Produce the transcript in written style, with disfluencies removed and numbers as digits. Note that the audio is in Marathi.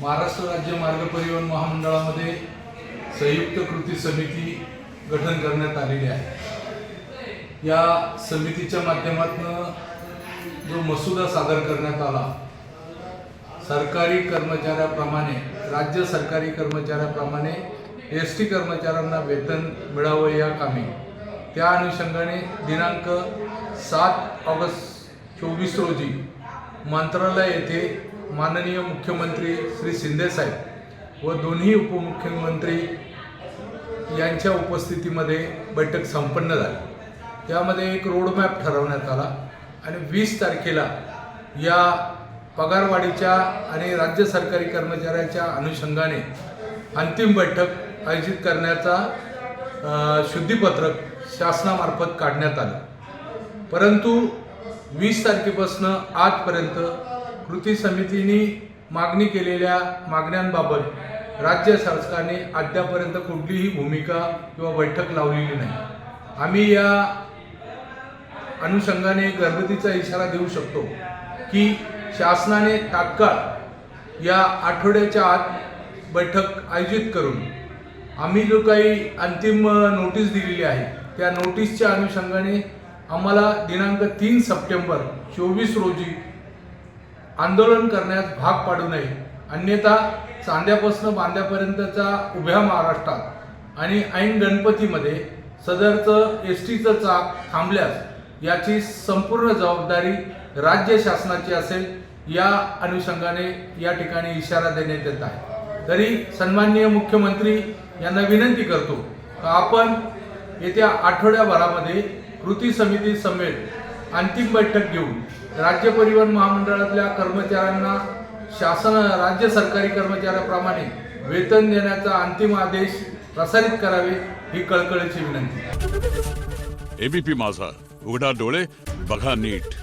महाराष्ट्र राज्य मार्ग परिवहन महामंडळामध्ये संयुक्त कृती समिती गठन करण्यात आलेली आहे। या समितीच्या माध्यमातून जो मसुदा सादर करण्यात आला, सरकारी कर्मचाऱ्याप्रमाणे राज्य सरकारी कर्मचाऱ्याप्रमाणे एसटी कर्मचाऱ्यांना वेतन मिळावं या कामी, त्या अनुषंगाने दिनांक 7 ऑगस्ट 24 रोजी मंत्रालय येथे माननीय मुख्यमंत्री श्री शिंदे साहेब व दोन्ही उपमुख्यमंत्री यांच्या उपस्थितीमध्ये बैठक संपन्न झाली। त्यामध्ये एक रोडमॅप ठरवण्यात आला आणि 20 तारखेला या पगारवाढीच्या आणि राज्य सरकारी कर्मचाऱ्यांच्या अनुषंगाने अंतिम बैठक आयोजित करण्याचा शुद्धीपत्रक शासनामार्फत काढण्यात आलं। परंतु 20 तारखेपासून आजपर्यंत कृती समितीने मागणी केलेल्या मागण्यांबाबत राज्य शासनाने अद्यापर्यंत कुठलीही भूमिका किंवा बैठक लावलेली नाही। आम्ही या अनुषंगाने गर्दीचा इशारा देऊ शकतो की शासनाने तात्काळ या आठवड्याच्या आत बैठक आयोजित करून आम्ही जो काही अंतिम नोटीस दिलेली आहे त्या नोटीसच्या अनुषंगाने आम्हाला दिनांक 3 सप्टेंबर 24 रोजी आंदोलन करण्यास भाग पाडू नये, अन्यथा चांद्यापासून बांद्यापर्यंतचा उभ्या महाराष्ट्रात आणि ऐन गणपतीमध्ये सदरचं एसटीचं चाक थांबल्यास याची संपूर्ण जबाबदारी राज्य शासनाची असेल, या अनुषंगाने या ठिकाणी इशारा देण्यात येत आहे। तरी सन्माननीय मुख्यमंत्री यांना विनंती करतो की आपण येत्या आठवड्याभरामध्ये कृती समिती समेत अंतिम बैठक घेऊन राज्य परिवहन महामंडळातल्या कर्मचाऱ्यांना शासन राज्य सरकारी कर्मचाऱ्याप्रमाणे वेतन देण्याचा अंतिम आदेश प्रसारित करावे ही कळकळीची विनंती। एबीपी माझा, उघडा डोळे बघा नीट।